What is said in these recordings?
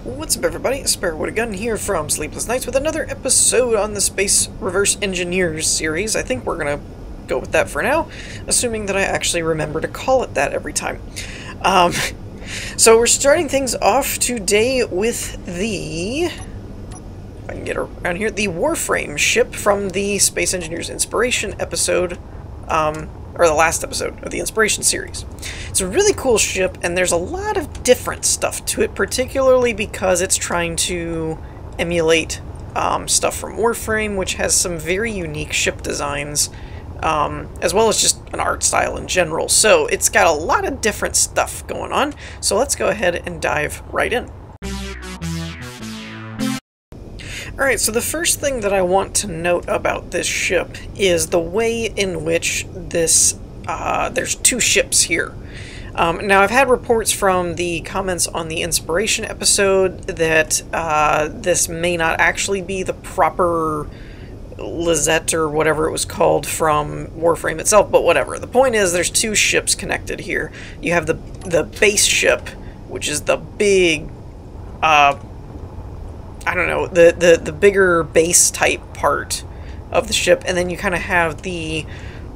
What's up, everybody? Spare Wood Gun here from Sleepless Nights with another episode on the Space Reverse Engineers series. I think we're gonna go with that for now, assuming that I actually remember to call it that every time. So we're starting things off today with the... if I can get around here, the Warframe ship from the Space Engineers Inspiration episode, or the last episode of the Inspiration series. It's a really cool ship, and there's a lot of different stuff to it, particularly because it's trying to emulate stuff from Warframe, which has some very unique ship designs, as well as just an art style in general. So it's got a lot of different stuff going on, so let's go ahead and dive right in. Alright, so the first thing that I want to note about this ship is the way in which this, there's two ships here. Now, I've had reports from the comments on the Inspiration episode that this may not actually be the proper Liset or whatever it was called from Warframe itself, but whatever. The point is, there's two ships connected here. You have the base ship, which is the big, I don't know, the bigger base type part of the ship, and then you kind of have the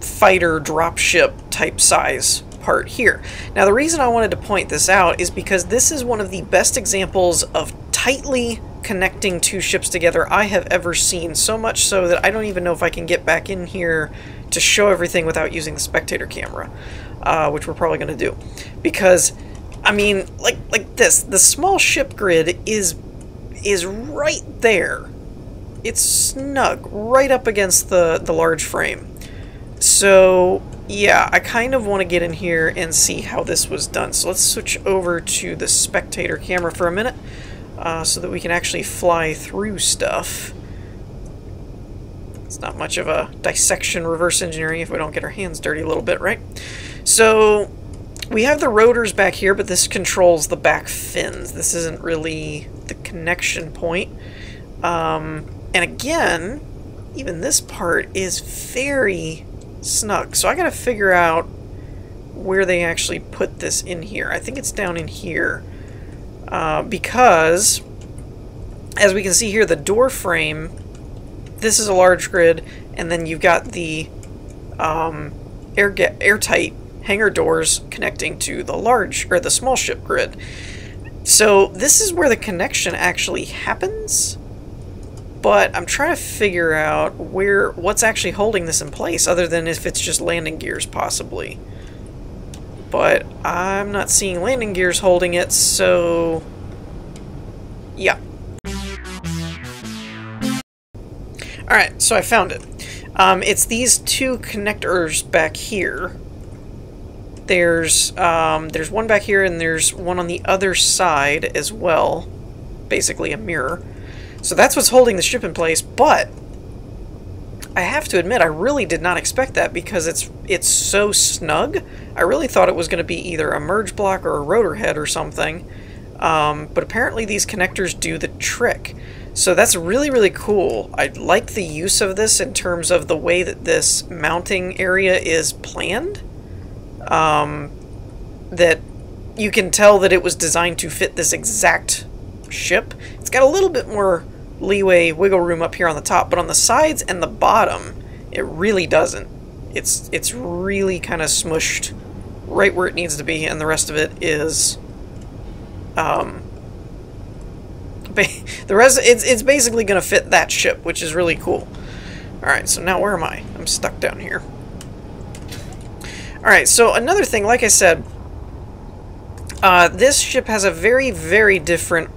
fighter dropship type size part here. Now, the reason I wanted to point this out is because this is one of the best examples of tightly connecting two ships together I have ever seen, so much so that I don't even know if I can get back in here to show everything without using the spectator camera, which we're probably going to do. Because, I mean, like this, the small ship grid is right there. It's snug, right up against the large frame. So, yeah, I kind of want to get in here and see how this was done. So let's switch over to the spectator camera for a minute, so that we can actually fly through stuff. It's not much of a dissection reverse engineering if we don't get our hands dirty a little bit, right? So, we have the rotors back here, but this controls the back fins. This isn't really the connection point. And again, even this part is very snug. So I gotta figure out where they actually put this in here. I think it's down in here. Because, as we can see here, the door frame, this is a large grid, and then you've got the airtight hangar doors connecting to the large, or the small ship grid. So this is where the connection actually happens, but I'm trying to figure out what's actually holding this in place, other than if it's just landing gears, possibly. But I'm not seeing landing gears holding it, so yeah. Alright, so I found it. It's these two connectors back here. There's one back here, and there's one on the other side as well. Basically a mirror. So that's what's holding the ship in place, but I have to admit, I really did not expect that, because it's so snug. I really thought it was going to be either a merge block or a rotor head or something. But apparently these connectors do the trick. So that's really, really cool. I like the use of this in terms of the way that this mounting area is planned. That you can tell that it was designed to fit this exact ship. It's got a little bit more leeway, wiggle room up here on the top, but on the sides and the bottom, it really doesn't. It's really kind of smushed right where it needs to be, and the rest of it is, it's basically going to fit that ship, which is really cool. Alright, so now where am I? I'm stuck down here. Alright, so another thing, like I said, this ship has a very, very different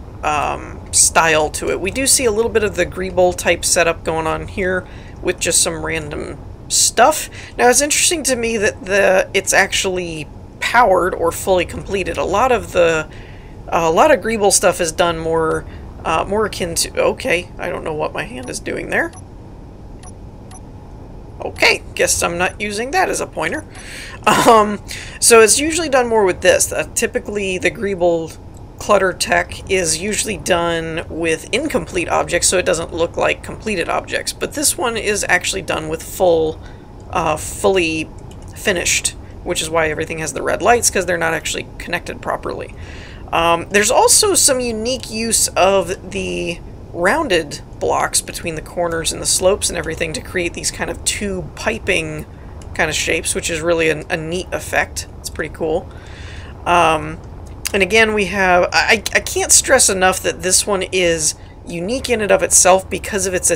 style to it. We do see a little bit of the Greeble type setup going on here with just some random stuff. Now, it's interesting to me that it's actually powered or fully completed. A lot of Greeble stuff is done more akin to... Okay, I don't know what my hand is doing there. Okay, guess I'm not using that as a pointer. So it's usually done more with this. Typically, the Greeble clutter tech is usually done with incomplete objects, so it doesn't look like completed objects. But this one is actually done with fully finished, which is why everything has the red lights, because they're not actually connected properly. There's also some unique use of the rounded blocks between the corners and the slopes and everything to create these kind of tube piping kind of shapes, which is really a neat effect. It's pretty cool. And again, we have... I can't stress enough that this one is unique in and of itself because of its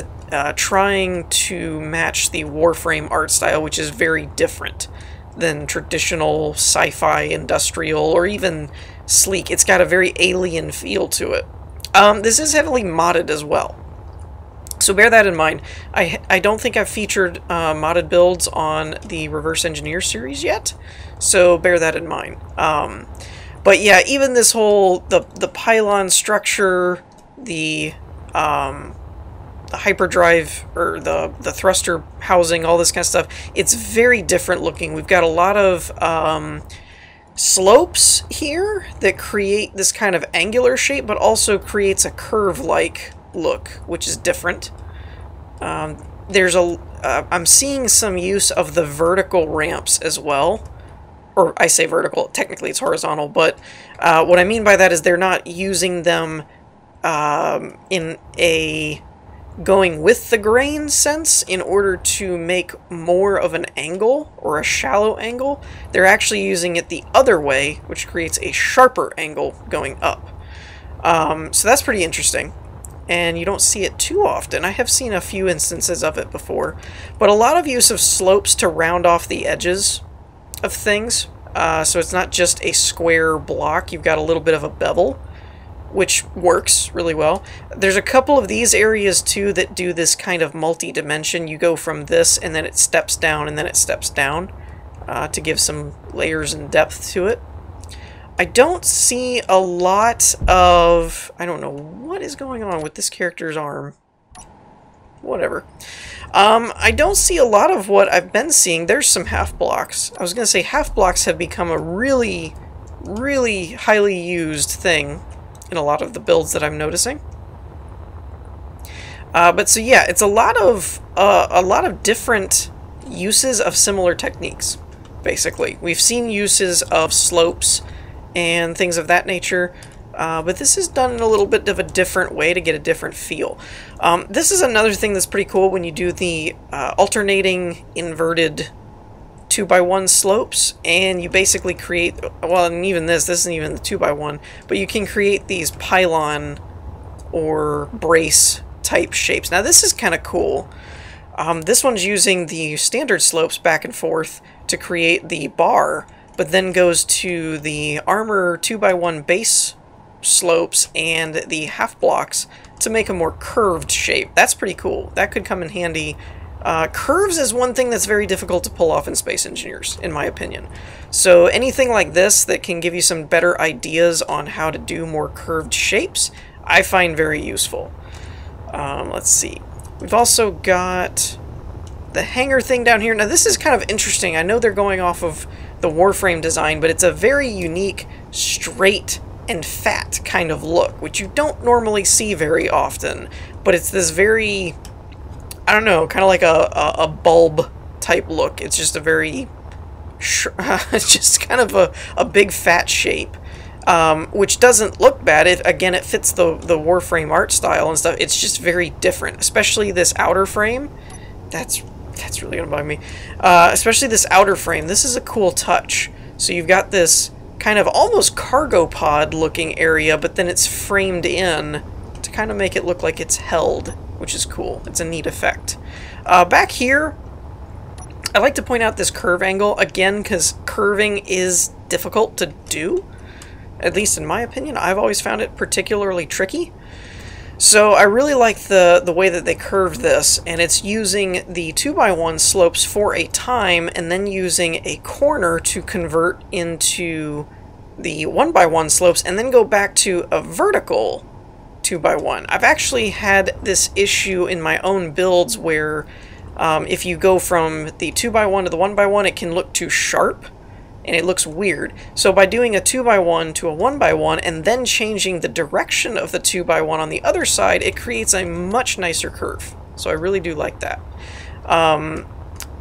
trying to match the Warframe art style, which is very different than traditional sci-fi, industrial, or even sleek. It's got a very alien feel to it. This is heavily modded as well, so bear that in mind. I don't think I've featured modded builds on the Reverse Engineer series yet, so bear that in mind. But yeah, even this whole the pylon structure, the hyperdrive, or the thruster housing, all this kind of stuff, it's very different looking. We've got a lot of slopes here that create this kind of angular shape, but also creates a curve-like look, which is different. There's I'm seeing some use of the vertical ramps as well. Or I say vertical, technically it's horizontal, but what I mean by that is they're not using them in a going with the grain sense in order to make more of an angle or a shallow angle. They're actually using it the other way, which creates a sharper angle going up. So that's pretty interesting, and you don't see it too often. I have seen a few instances of it before, but a lot of use of slopes to round off the edges of things. So it's not just a square block, you've got a little bit of a bevel, which works really well. There's a couple of these areas too that do this kind of multi-dimension. You go from this and then it steps down and then it steps down to give some layers and depth to it. I don't see a lot of... I don't know what is going on with this character's arm. Whatever. I don't see a lot of what I've been seeing. There's some half blocks. I was going to say half blocks have become a really, really highly used thing in a lot of the builds that I'm noticing. But so yeah, it's a lot of different uses of similar techniques, basically. We've seen uses of slopes and things of that nature, but this is done in a little bit of a different way to get a different feel. This is another thing that's pretty cool when you do the alternating inverted 2x1 slopes, and you basically create, well, and even this isn't even the 2x1, but you can create these pylon or brace type shapes. Now this is kind of cool. This one's using the standard slopes back and forth to create the bar, but then goes to the armor 2x1 base slopes and the half blocks to make a more curved shape. That's pretty cool. That could come in handy. Curves is one thing that's very difficult to pull off in Space Engineers, in my opinion. So anything like this that can give you some better ideas on how to do more curved shapes, I find very useful. Let's see. We've also got the hanger thing down here. Now this is kind of interesting. I know they're going off of the Warframe design, but it's a very unique, straight and fat kind of look, which you don't normally see very often. But it's this very... I don't know, kind of like a bulb type look. It's just a very, it's just kind of a big fat shape, which doesn't look bad. Again, it fits the Warframe art style and stuff. It's just very different, especially this outer frame. That's really gonna bug me. Especially this outer frame. This is a cool touch. So you've got this kind of almost cargo pod looking area, but then it's framed in to kind of make it look like it's held, which is cool. It's a neat effect. Back here, I like to point out this curve angle, again, because curving is difficult to do. At least in my opinion, I've always found it particularly tricky. So I really like the way that they curved this, and it's using the 2x1 slopes for a time, and then using a corner to convert into the 1x1 slopes, and then go back to a vertical 2x1. I've actually had this issue in my own builds where if you go from the 2x1 to the 1x1, it can look too sharp and it looks weird. So by doing a 2x1 to a 1x1 and then changing the direction of the 2x1 on the other side, it creates a much nicer curve. So I really do like that.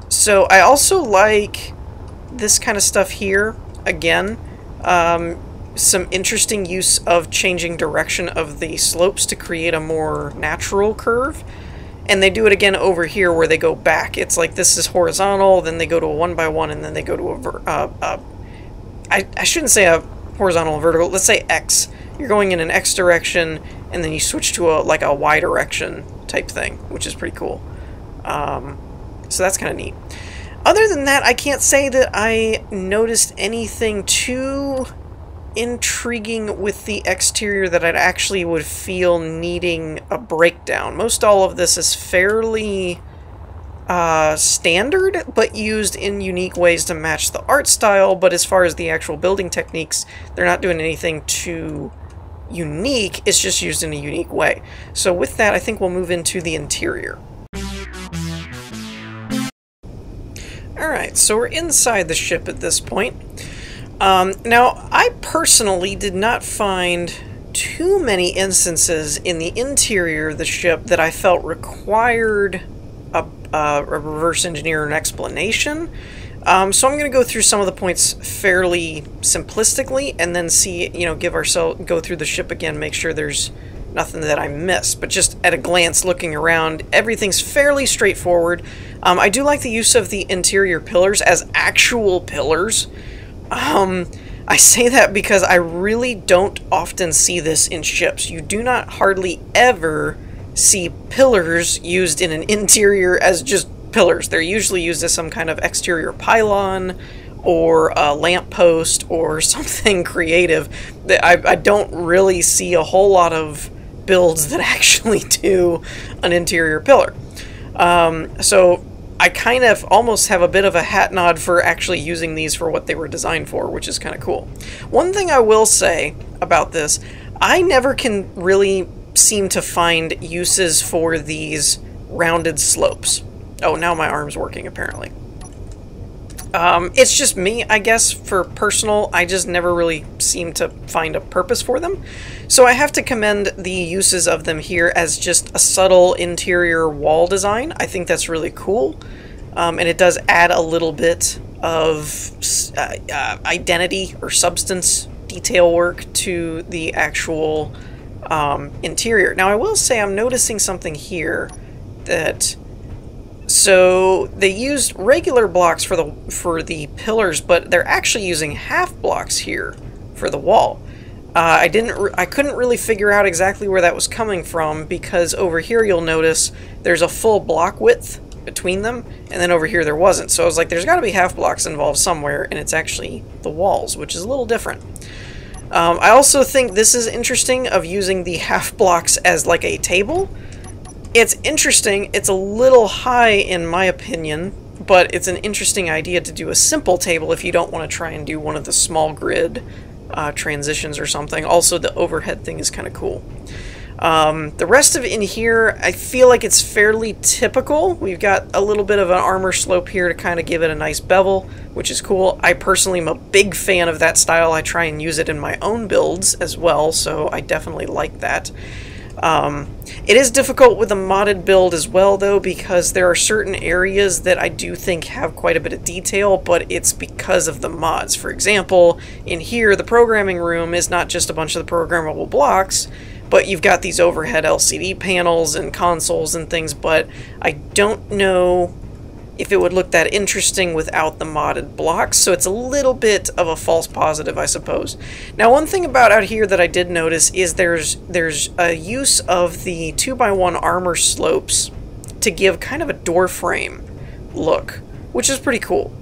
So I also like this kind of stuff here. Again, some interesting use of changing direction of the slopes to create a more natural curve. And they do it again over here where they go back. It's like this is horizontal, then they go to a 1x1, and then they go to a I shouldn't say a horizontal and vertical. Let's say X. You're going in an X direction, and then you switch to like a Y direction type thing, which is pretty cool. So that's kind of neat. Other than that, I can't say that I noticed anything too intriguing with the exterior that I'd actually would feel needing a breakdown. Most all of this is fairly standard, but used in unique ways to match the art style. But as far as the actual building techniques, they're not doing anything too unique. It's just used in a unique way. So with that, I think we'll move into the interior. Alright, so we're inside the ship at this point. Now, I personally did not find too many instances in the interior of the ship that I felt required a reverse engineer and explanation. So I'm going to go through some of the points fairly simplistically, and then see, go through the ship again, make sure there's nothing that I missed. But just at a glance, looking around, everything's fairly straightforward. I do like the use of the interior pillars as actual pillars. I say that because I really don't often see this in ships. You do not hardly ever see pillars used in an interior as just pillars. They're usually used as some kind of exterior pylon or a lamppost or something creative. I don't really see a whole lot of builds that actually do an interior pillar. So I kind of almost have a bit of a hat nod for actually using these for what they were designed for, which is kind of cool. One thing I will say about this, I never can really seem to find uses for these rounded slopes. Oh, now my arm's working, apparently. It's just me, I guess, for personal, I just never really seem to find a purpose for them. So I have to commend the uses of them here as just a subtle interior wall design. I think that's really cool. And it does add a little bit of identity or substance detail work to the actual interior. Now I will say I'm noticing something here that... So they used regular blocks for the pillars, but they're actually using half blocks here for the wall. I couldn't really figure out exactly where that was coming from, because over here you'll notice there's a full block width between them, and then over here there wasn't. So I was like, there's got to be half blocks involved somewhere, and it's actually the walls, which is a little different. I also think this is interesting of using the half blocks as like a table. It's interesting. It's a little high in my opinion, but it's an interesting idea to do a simple table if you don't want to try and do one of the small grid transitions or something. Also, the overhead thing is kind of cool. The rest of it in here, I feel like it's fairly typical. We've got a little bit of an armor slope here to kind of give it a nice bevel, which is cool. I personally am a big fan of that style. I try and use it in my own builds as well, so I definitely like that. It is difficult with a modded build as well, though, because there are certain areas that I do think have quite a bit of detail, but it's because of the mods. For example, in here, the programming room is not just a bunch of the programmable blocks, but you've got these overhead LCD panels and consoles and things, but I don't know if it would look that interesting without the modded blocks, so it's a little bit of a false positive, I suppose. Now, one thing about out here that I did notice is there's a use of the 2x1 armor slopes to give kind of a door frame look, which is pretty cool.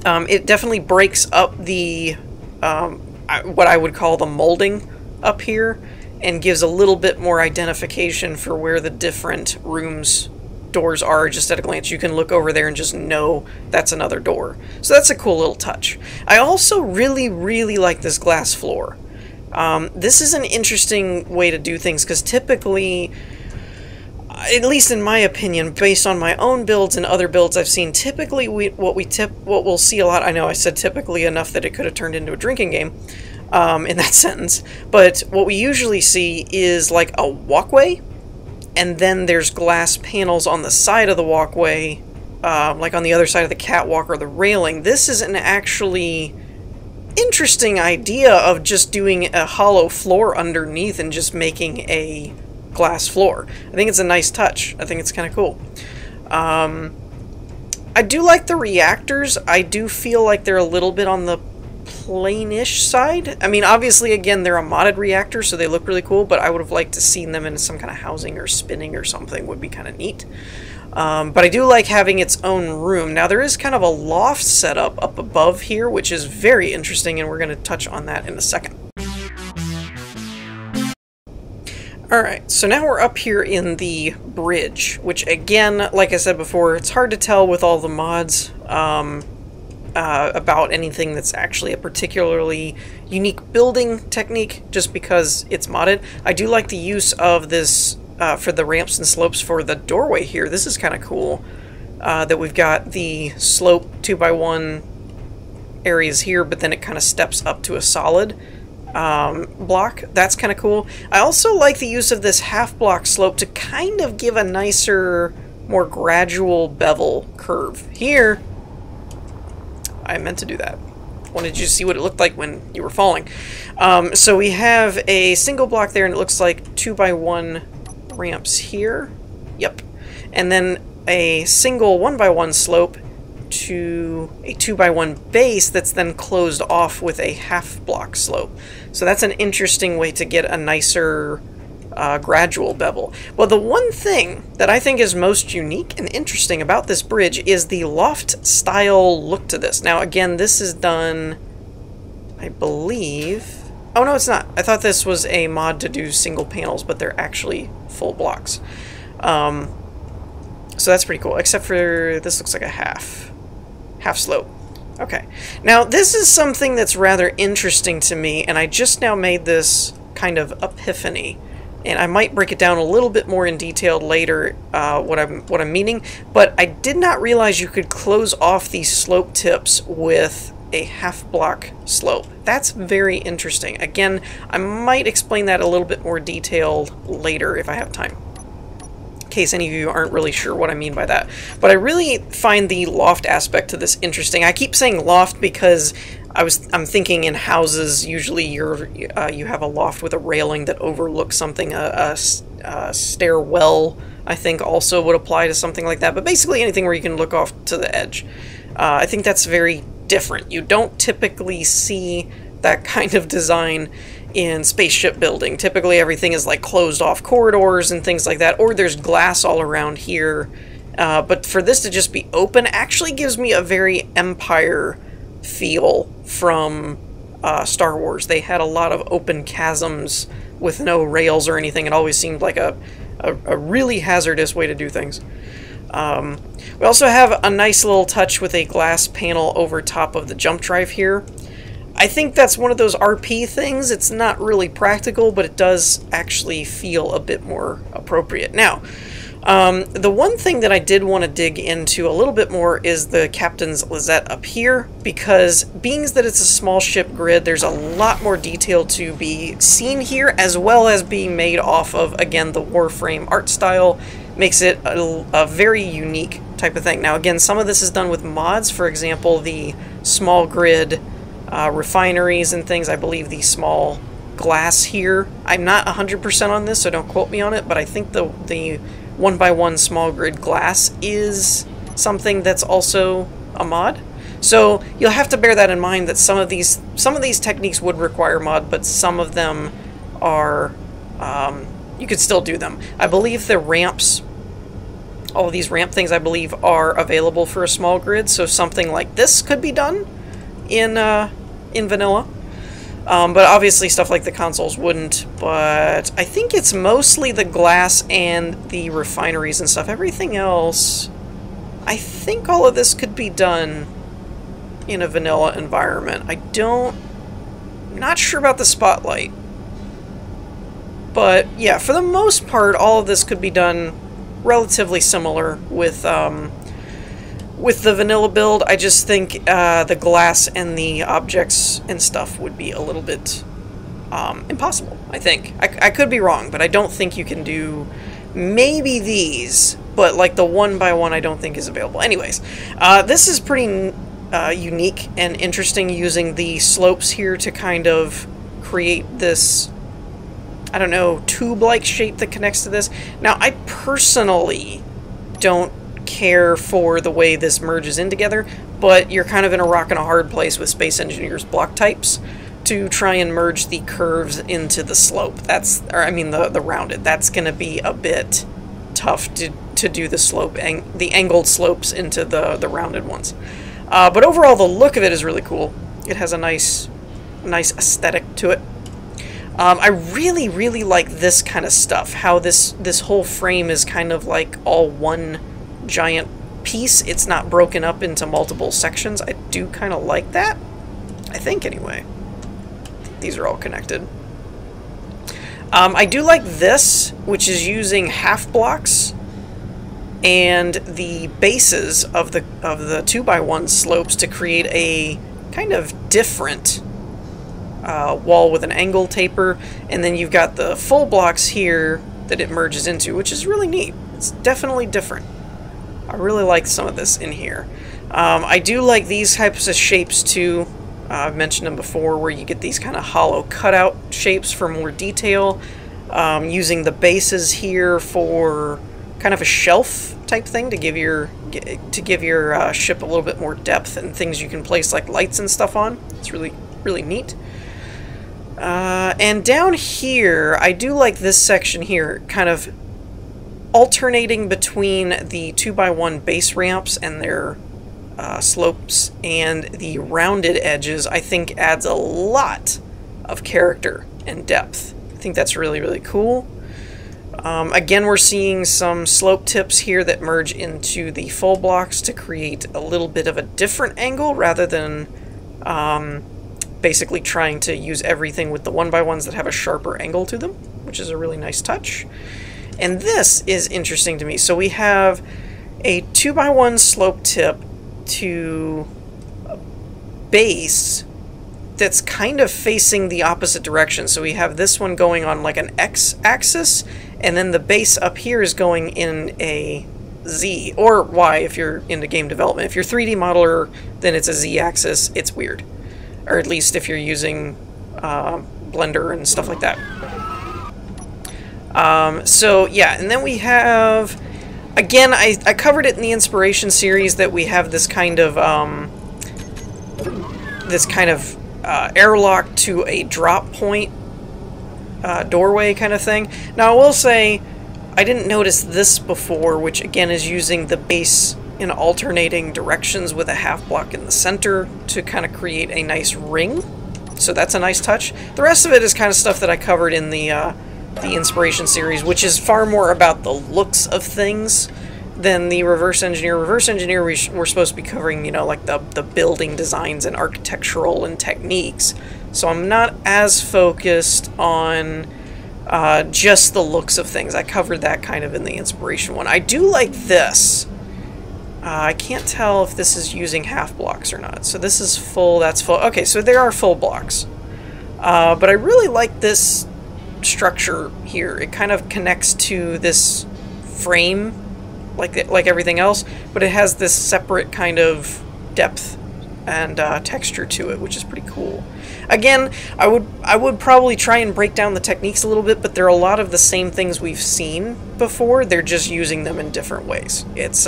It definitely breaks up the what I would call the molding up here and gives a little bit more identification for where the different rooms doors are. Just at a glance you can look over there and just know that's another door. So that's a cool little touch. I also really like this glass floor. This is an interesting way to do things, because typically, at least in my opinion, based on my own builds and other builds I've seen, typically what we'll see a lot, I know I said typically enough that it could have turned into a drinking game in that sentence, but what we usually see is like a walkway, and then there's glass panels on the side of the walkway, like on the other side of the catwalk or the railing. This is an actually interesting idea of just doing a hollow floor underneath and just making a glass floor. I think it's a nice touch. I think it's kind of cool. I do like the reactors. I do feel like they're a little bit on the plain-ish side. I mean, obviously, again, they're a modded reactor, so they look really cool, but I would have liked to seen them in some kind of housing or spinning or something. Would be kind of neat. But I do like having its own room. Now, there is kind of a loft setup up above here, which is very interesting, and we're going to touch on that in a second. Alright, so now we're up here in the bridge, which again, like I said before, it's hard to tell with all the mods about anything that's actually a particularly unique building technique, just because it's modded. I do like the use of this for the ramps and slopes for the doorway here. This is kind of cool, that we've got the slope 2x1 areas here, but then it kind of steps up to a solid block. That's kind of cool. I also like the use of this half block slope to kind of give a nicer, more gradual bevel curve. Here, I meant to do that. Wanted you to see what it looked like when you were falling. So we have a single block there, and it looks like 2x1 ramps here. Yep. And then a single 1x1 slope to a 2x1 base that's then closed off with a half block slope. So that's an interesting way to get a nicer gradual bevel. Well, the one thing that I think is most unique and interesting about this bridge is the loft style look to this. Now again, this is done, I believe... Oh no, it's not. I thought this was a mod to do single panels, but they're actually full blocks. So that's pretty cool, except for this looks like a half slope. Okay, now this is something that's rather interesting to me, and I just now made this kind of epiphany, and I might break it down a little bit more in detail later, what I'm meaning, but I did not realize you could close off these slope tips with a half block slope. That's very interesting. Again, I might explain that a little bit more detailed later if I have time, in case any of you aren't really sure what I mean by that. But I really find the loft aspect to this interesting. I keep saying loft because I'm thinking in houses, usually you have a loft with a railing that overlooks something. A stairwell, I think, also would apply to something like that. But basically anything where you can look off to the edge. I think that's very different. You don't typically see that kind of design in spaceship building. Typically everything is like closed off corridors and things like that, or there's glass all around here. But for this to just be open actually gives me a very Empire feel from Star Wars. They had a lot of open chasms with no rails or anything. It always seemed like a really hazardous way to do things. We also have a nice little touch with a glass panel over top of the jump drive here. I think that's one of those RP things. It's not really practical, but it does actually feel a bit more appropriate. Now, the one thing that I did want to dig into a little bit more is the captain's Liset up here, because being that it's a small ship grid, there's a lot more detail to be seen here, as well as being made off of, again, the Warframe art style. Makes it a very unique type of thing. Now again, some of this is done with mods. For example, the small grid refineries and things. I believe the small glass here. I'm not 100% on this, so don't quote me on it, but I think the 1x1 small grid glass is something that's also a mod. So you'll have to bear that in mind, that some of these techniques would require mod, but some of them are you could still do them. I believe the ramps, all of these ramp things, I believe, are available for a small grid, so something like this could be done in vanilla. But obviously stuff like the consoles wouldn't, but I think it's mostly the glass and the refineries and stuff. Everything else, I think all of this could be done in a vanilla environment. I'm not sure about the spotlight. But yeah, for the most part, all of this could be done relatively similar with the vanilla build. I just think the glass and the objects and stuff would be a little bit impossible, I think. I could be wrong, but I don't think you can do maybe these, but like the 1x1 I don't think is available. Anyways, this is pretty unique and interesting, using the slopes here to kind of create this, I don't know, tube-like shape that connects to this. Now, I personally don't care for the way this merges in together, but you're kind of in a rock and a hard place with Space Engineer's block types to try and merge the curves into the slope. The rounded. That's going to be a bit tough to do the slope, the angled slopes into the rounded ones. But overall, the look of it is really cool. It has a nice aesthetic to it. I really, really like this kind of stuff. How this whole frame is kind of like all one giant piece. It's not broken up into multiple sections. I do kind of like that. I think, anyway. These are all connected. I do like this, which is using half blocks and the bases of the 2x1 slopes to create a kind of different wall with an angle taper, and then you've got the full blocks here that it merges into, which is really neat. It's definitely different. I really like some of this in here. I do like these types of shapes too. I've mentioned them before, where you get these kind of hollow cutout shapes for more detail, using the bases here for kind of a shelf type thing to give your ship a little bit more depth and things you can place like lights and stuff on. It's really, really neat. And down here, I do like this section here, kind of alternating between the 2x1 base ramps and their slopes and the rounded edges. I think adds a lot of character and depth. I think that's really, really cool. Again, we're seeing some slope tips here that merge into the full blocks to create a little bit of a different angle, rather than basically trying to use everything with the 1x1s that have a sharper angle to them, which is a really nice touch. And this is interesting to me. So we have a 2x1 slope tip to a base that's kind of facing the opposite direction. So we have this one going on like an X-axis, and then the base up here is going in a Z, or Y if you're into game development. If you're 3D modeler, then it's a Z-axis. It's weird. Or at least if you're using Blender and stuff like that. So yeah, and then we have, again, I covered it in the Inspiration series that we have this kind of airlock to a drop point doorway kind of thing. Now I will say I didn't notice this before, which again is using the base in alternating directions with a half block in the center to kind of create a nice ring. So that's a nice touch. The rest of it is kind of stuff that I covered in the Inspiration series, which is far more about the looks of things than the Reverse Engineer. Reverse Engineer, we're supposed to be covering, you know, like the building designs and architectural and techniques. So I'm not as focused on just the looks of things. I covered that kind of in the Inspiration one. I do like this. I can't tell if this is using half blocks or not. So this is full, that's full. Okay, so there are full blocks. But I really like this structure here. It kind of connects to this frame like everything else, but it has this separate kind of depth and texture to it, which is pretty cool. Again, I would probably try and break down the techniques a little bit, but they're a lot of the same things we've seen before. They're just using them in different ways. It's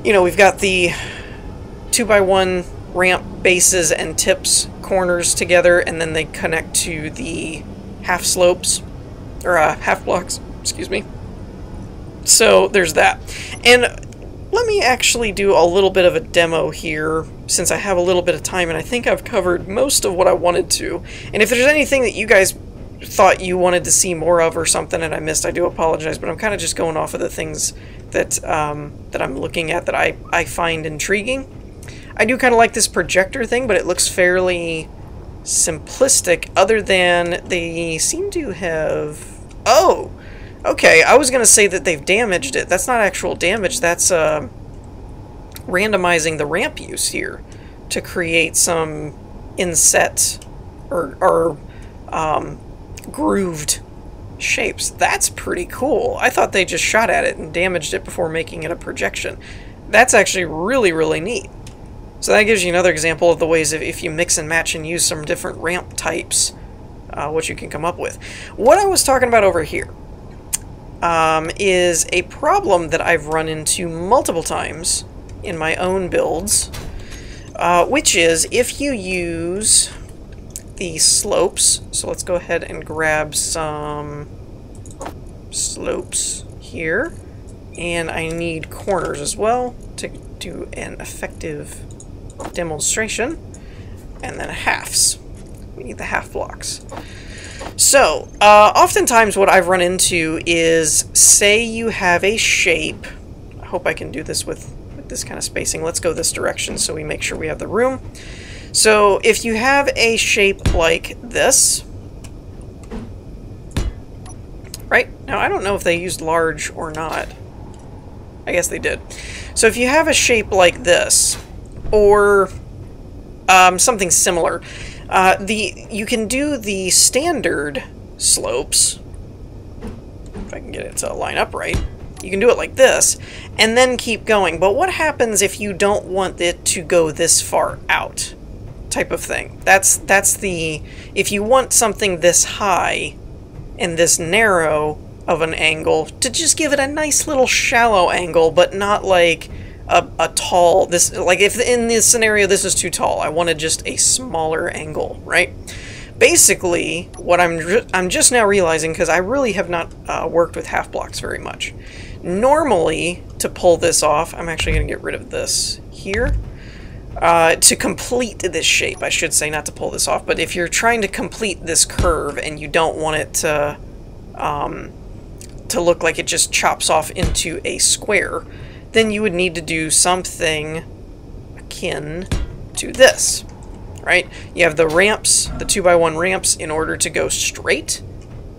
you know, we've got the 2x1 ramp bases and tips corners together, and then they connect to the half slopes, or half blocks, excuse me. So there's that. And let me actually do a little bit of a demo here, since I have a little bit of time, and I think I've covered most of what I wanted to. And if there's anything that you guys thought you wanted to see more of or something and I missed, I do apologize, but I'm kind of just going off of the things that that I'm looking at that I find intriguing. I do kind of like this projector thing, but it looks fairly simplistic, other than they seem to have... Oh! Okay, I was going to say that they've damaged it. That's not actual damage, that's randomizing the ramp use here to create some inset or grooved shapes. That's pretty cool. I thought they just shot at it and damaged it before making it a projection. That's actually really, really neat. So that gives you another example of the ways if you mix and match and use some different ramp types, what you can come up with. What I was talking about over here is a problem that I've run into multiple times in my own builds, which is if you use the slopes. So let's go ahead and grab some slopes here, and I need corners as well to do an effective demonstration, and then halves. We need the half blocks. So oftentimes what I've run into is, say you have a shape. I hope I can do this with this kind of spacing. Let's go this direction so we make sure we have the room. So if you have a shape like this, right? Now I don't know if they used large or not. I guess they did. So if you have a shape like this, or something similar, you can do the standard slopes. If I can get it to line up right. You can do it like this, and then keep going. But what happens if you don't want it to go this far out? Type of thing. That's the, if you want something this high and this narrow of an angle, to just give it a nice little shallow angle, but not like a tall, this, like if in this scenario this is too tall, I wanted just a smaller angle, right? Basically, what I'm just now realizing, because I really have not worked with half blocks very much. Normally, to pull this off, I'm actually going to get rid of this here. To complete this shape, I should say, not to pull this off, but if you're trying to complete this curve and you don't want it to look like it just chops off into a square, then you would need to do something akin to this, right? You have the ramps, the 2x1 ramps, in order to go straight,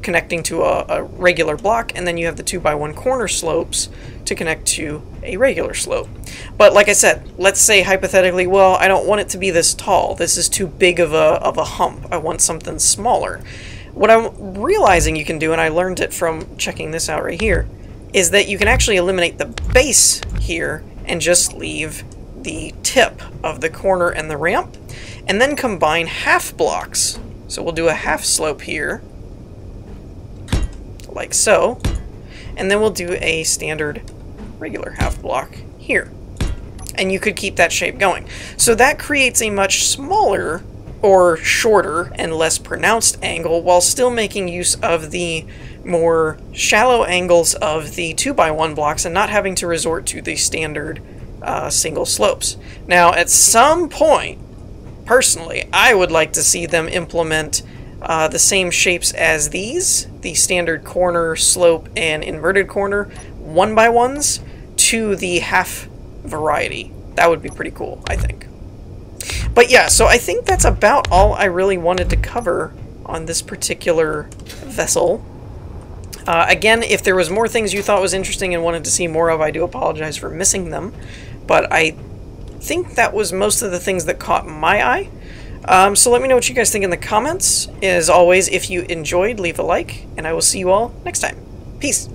connecting to a regular block, and then you have the 2x1 corner slopes to connect to a regular slope. But like I said, let's say hypothetically, well, I don't want it to be this tall. This is too big of a hump. I want something smaller. What I'm realizing you can do, and I learned it from checking this out right here, is that you can actually eliminate the base here and just leave the tip of the corner and the ramp, and then combine half blocks. So we'll do a half slope here, like so, and then we'll do a standard regular half block here. And you could keep that shape going. So that creates a much smaller or shorter and less pronounced angle, while still making use of the more shallow angles of the 2x1 blocks and not having to resort to the standard single slopes. Now, at some point, personally, I would like to see them implement the same shapes as these, the standard corner, slope, and inverted corner 1x1s, to the half variety. That would be pretty cool, I think. But yeah, so I think that's about all I really wanted to cover on this particular vessel. Again, if there was more things you thought was interesting and wanted to see more of, I do apologize for missing them. But I think that was most of the things that caught my eye. So let me know what you guys think in the comments. As always, if you enjoyed, leave a like, and I will see you all next time. Peace!